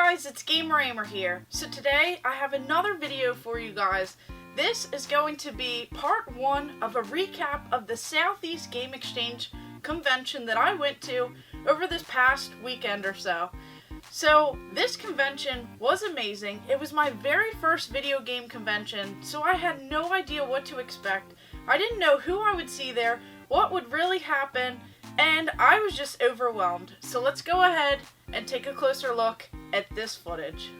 guys, it's Ahmer here. So today I have another video for you guys. This is going to be part 1 of a recap of the Southeast Game Exchange convention that I went to over this past weekend or so. So this convention was amazing. It was my very first video game convention, so I had no idea what to expect. I didn't know who I would see there, what would really happen, and I was just overwhelmed. So let's go ahead and take a closer look at this footage.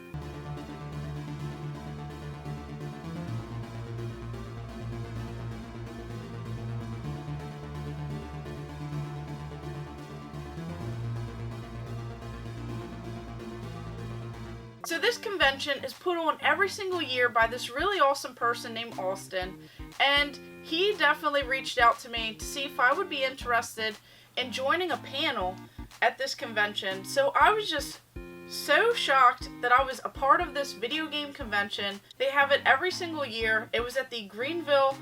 So this convention is put on every single year by this really awesome person named Austin, and he definitely reached out to me to see if I would be interested in joining a panel at this convention. So I was just so shocked that I was a part of this video game convention. They have it every single year. It was at the Greenville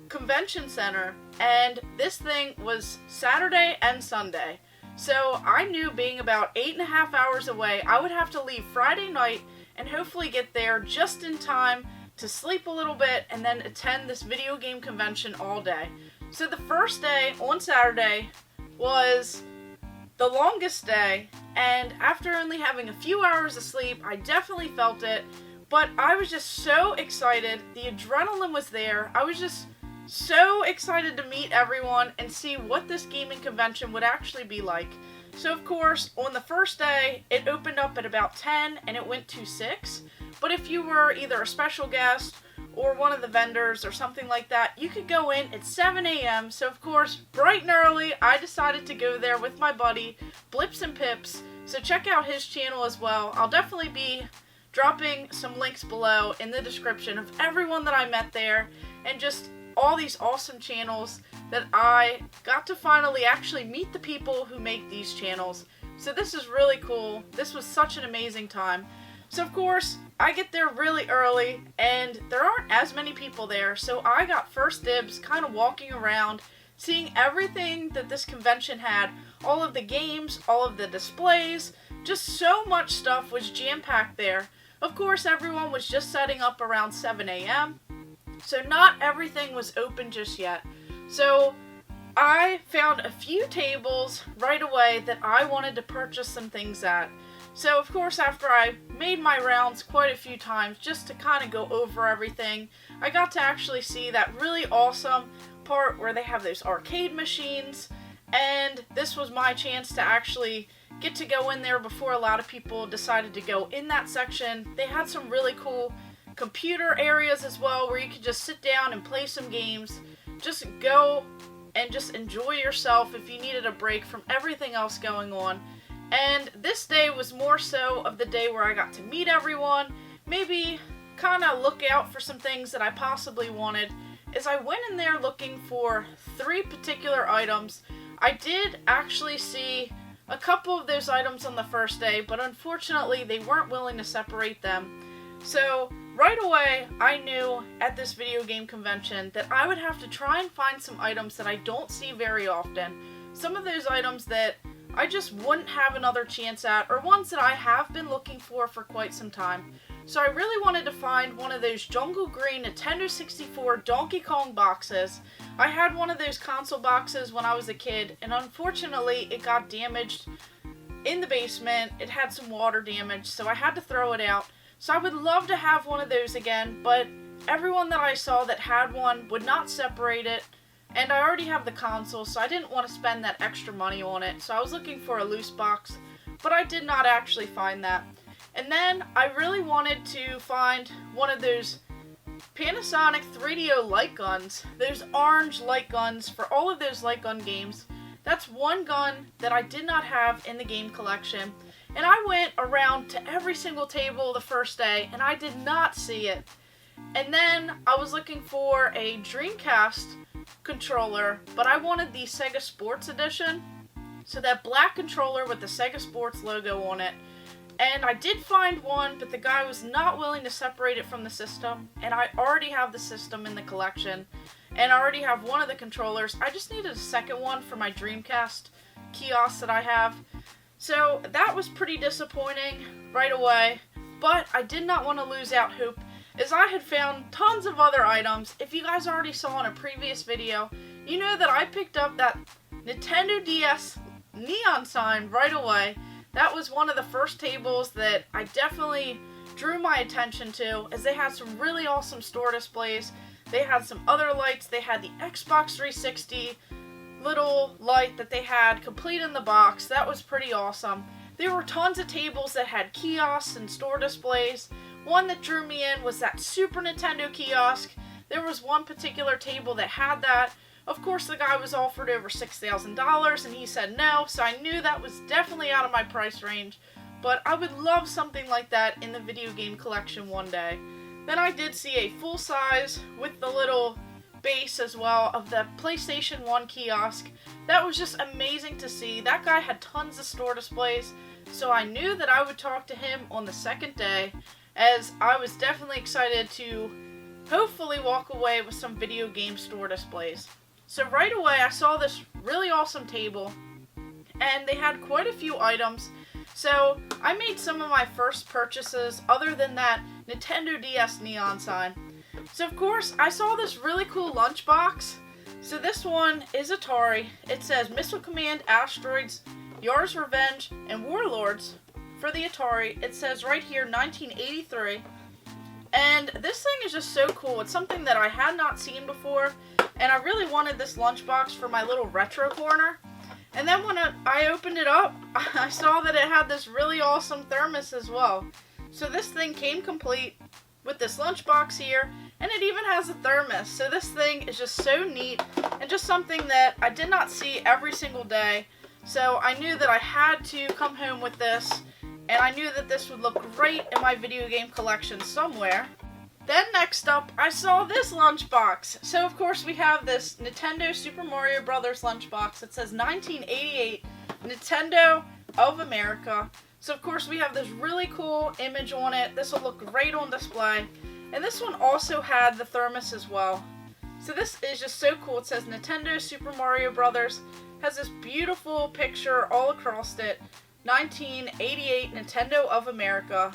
Convention Center, and this thing was Saturday and Sunday. So I knew, being about 8.5 hours away, I would have to leave Friday night and hopefully get there just in time to sleep a little bit and then attend this video game convention all day. So the first day on Saturday was the longest day, and after only having a few hours of sleep, I definitely felt it, but I was just so excited. The adrenaline was there. I was just so excited to meet everyone and see what this gaming convention would actually be like. So of course, on the first day, it opened up at about 10 and it went to 6. But if you were either a special guest or one of the vendors or something like that, you could go in at 7 a.m. So of course, bright and early, I decided to go there with my buddy, Blips and Pips. So check out his channel as well. I'll definitely be dropping some links below in the description of everyone that I met there, and just all these awesome channels that I got to finally actually meet the people who make these channels. So this is really cool. This was such an amazing time. So of course, I get there really early and there aren't as many people there, so I got first dibs, kind of walking around, seeing everything that this convention had, all of the games, all of the displays, just so much stuff was jam-packed there. Of course, everyone was just setting up around 7 a.m. So not everything was open just yet. So I found a few tables right away that I wanted to purchase some things at. So of course, after I made my rounds quite a few times just to kind of go over everything, I got to actually see that really awesome part where they have those arcade machines, and this was my chance to actually get to go in there before a lot of people decided to go in that section. They had some really cool computer areas as well where you could just sit down and play some games. Just go and just enjoy yourself if you needed a break from everything else going on. And this day was more so of the day where I got to meet everyone, maybe kind of look out for some things that I possibly wanted. As I went in there looking for 3 particular items, I did actually see a couple of those items on the first day, but unfortunately they weren't willing to separate them. So right away, I knew at this video game convention that I would have to try and find some items that I don't see very often. Some of those items that I just wouldn't have another chance at, or ones that I have been looking for quite some time. So I really wanted to find one of those Jungle Green Nintendo 64 Donkey Kong boxes. I had one of those console boxes when I was a kid, and unfortunately it got damaged in the basement. It had some water damage, so I had to throw it out. So I would love to have one of those again, but everyone that I saw that had one would not separate it, and I already have the console, so I didn't want to spend that extra money on it. So I was looking for a loose box, but I did not actually find that. And then I really wanted to find one of those Panasonic 3DO light guns, those orange light guns for all of those light gun games. That's one gun that I did not have in the game collection. And I went around to every single table the first day, and I did not see it. And then I was looking for a Dreamcast controller, but I wanted the Sega Sports Edition. So that black controller with the Sega Sports logo on it. And I did find one, but the guy was not willing to separate it from the system. And I already have the system in the collection. And I already have one of the controllers. I just needed a second one for my Dreamcast kiosk that I have. So that was pretty disappointing right away, but I did not want to lose out hope, as I had found tons of other items. If you guys already saw in a previous video, you know that I picked up that Nintendo DS neon sign right away. That was one of the first tables that I definitely drew my attention to, as they had some really awesome store displays. They had some other lights. They had the Xbox 360 little light that they had complete in the box. That was pretty awesome. There were tons of tables that had kiosks and store displays. One that drew me in was that Super Nintendo kiosk. There was one particular table that had that. Of course, the guy was offered over $6,000 and he said no, so I knew that was definitely out of my price range. But I would love something like that in the video game collection one day. Then I did see a full size with the little base as well of the PlayStation 1 kiosk. That was just amazing to see. That guy had tons of store displays, so I knew that I would talk to him on the second day, as I was definitely excited to hopefully walk away with some video game store displays. So right away I saw this really awesome table, and they had quite a few items. So I made some of my first purchases other than that Nintendo DS neon sign. So of course I saw this really cool lunchbox. So this one is Atari. It says Missile Command, Asteroids, Yars' Revenge, and Warlords for the Atari. It says right here 1983. And this thing is just so cool. It's something that I had not seen before, and I really wanted this lunchbox for my little retro corner. And then when I opened it up, I saw that it had this really awesome thermos as well. So this thing came complete with this lunchbox here, and it even has a thermos. So this thing is just so neat, and just something that I did not see every single day. So I knew that I had to come home with this, and I knew that this would look great in my video game collection somewhere. Then next up, I saw this lunchbox. So of course we have this Nintendo Super Mario Brothers lunchbox. It says 1988 Nintendo of America. So of course we have this really cool image on it. This will look great on display. And this one also had the thermos as well. So this is just so cool. It says Nintendo Super Mario Brothers. Has this beautiful picture all across it. 1988 Nintendo of America.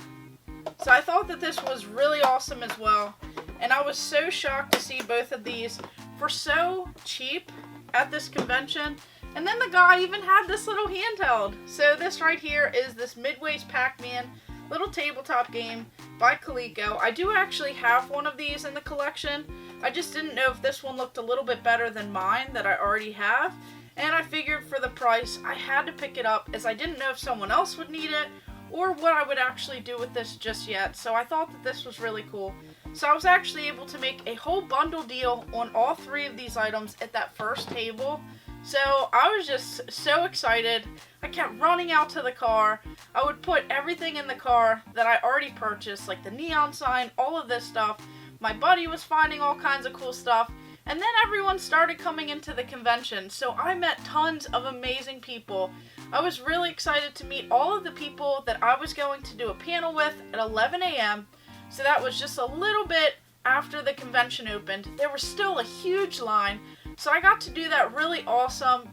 So I thought that this was really awesome as well, and I was so shocked to see both of these for so cheap at this convention. And then the guy even had this little handheld. So this right here is this Midway's Pac-Man little tabletop game by Coleco. I do actually have one of these in the collection. I just didn't know if this one looked a little bit better than mine that I already have, and I figured for the price I had to pick it up, as I didn't know if someone else would need it or what I would actually do with this just yet. So I thought that this was really cool. So I was actually able to make a whole bundle deal on all three of these items at that first table. So I was just so excited. I kept running out to the car. I would put everything in the car that I already purchased, like the neon sign, all of this stuff. My buddy was finding all kinds of cool stuff. And then everyone started coming into the convention, so I met tons of amazing people. I was really excited to meet all of the people that I was going to do a panel with at 11 a.m. So that was just a little bit after the convention opened. There was still a huge line, so I got to do that really awesome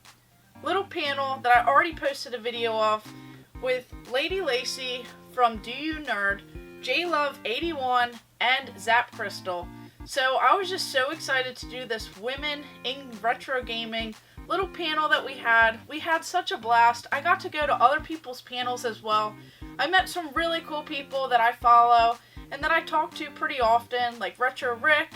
little panel that I already posted a video of with Lady Lacey from Do You Nerd, JLove81, and Zap Crystal. So I was just so excited to do this Women in Retro Gaming little panel that we had. We had such a blast. I got to go to other people's panels as well. I met some really cool people that I follow and that I talk to pretty often, like Retro Rick.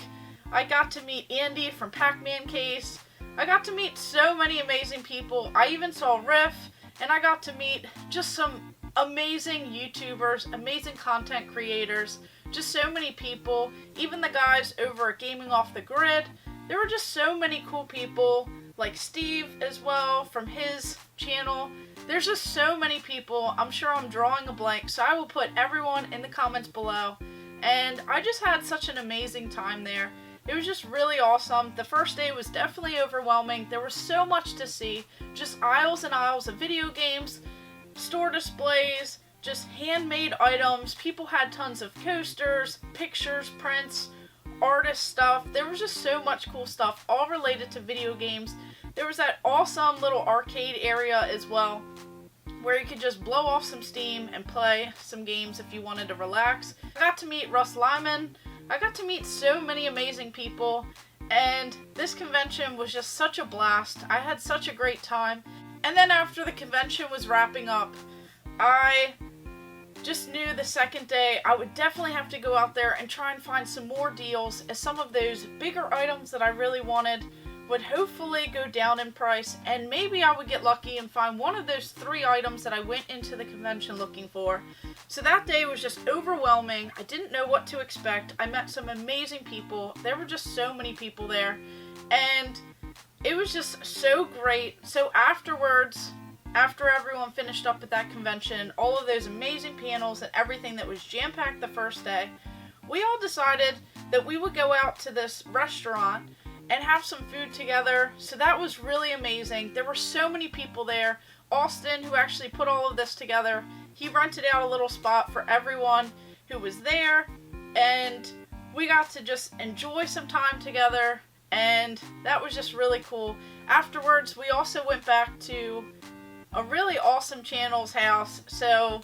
I got to meet Andy from Pac-Man Case. I got to meet so many amazing people. I even saw Riff, and I got to meet just some amazing YouTubers, amazing content creators, just so many people, even the guys over at Gaming Off the Grid. There were just so many cool people, like Steve as well from his channel. There's just so many people. I'm sure I'm drawing a blank, so I will put everyone in the comments below. And I just had such an amazing time there. It was just really awesome. The first day was definitely overwhelming. There was so much to see. Just aisles and aisles of video games, store displays, just handmade items. People had tons of coasters, pictures, prints, artist stuff. There was just so much cool stuff, all related to video games. There was that awesome little arcade area as well, where you could just blow off some steam and play some games if you wanted to relax. I got to meet Russ Lyman. I got to meet so many amazing people, and this convention was just such a blast. I had such a great time. And then after the convention was wrapping up, I just knew the second day I would definitely have to go out there and try and find some more deals, as some of those bigger items that I really wanted would hopefully go down in price, and maybe I would get lucky and find one of those 3 items that I went into the convention looking for. So that day was just overwhelming. I didn't know what to expect. I met some amazing people. There were just so many people there, and it was just so great. So afterwards, after everyone finished up at that convention, all of those amazing panels and everything that was jam-packed the first day, we all decided that we would go out to this restaurant and have some food together. So that was really amazing. There were so many people there. Austin, who actually put all of this together, he rented out a little spot for everyone who was there, and we got to just enjoy some time together, and that was just really cool. Afterwards, we also went back to a really awesome channel's house. So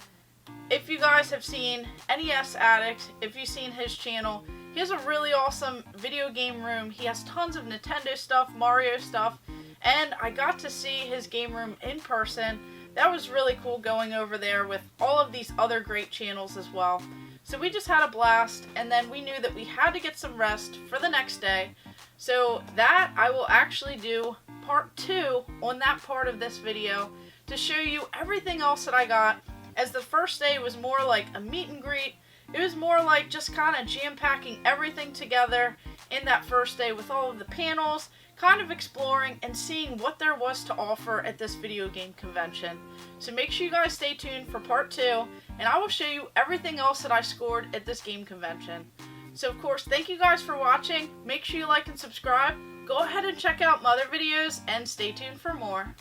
if you guys have seen NES Addict, if you've seen his channel, he has a really awesome video game room. He has tons of Nintendo stuff, Mario stuff, and I got to see his game room in person. That was really cool, going over there with all of these other great channels as well. So we just had a blast, and then we knew that we had to get some rest for the next day. So that I will actually do part 2 on that part of this video to show you everything else that I got, as the first day was more like a meet and greet. It was more like just kind of jam-packing everything together in that first day with all of the panels, kind of exploring and seeing what there was to offer at this video game convention. So make sure you guys stay tuned for part 2, and I will show you everything else that I scored at this game convention. So of course, thank you guys for watching. Make sure you like and subscribe. Go ahead and check out my other videos, and stay tuned for more.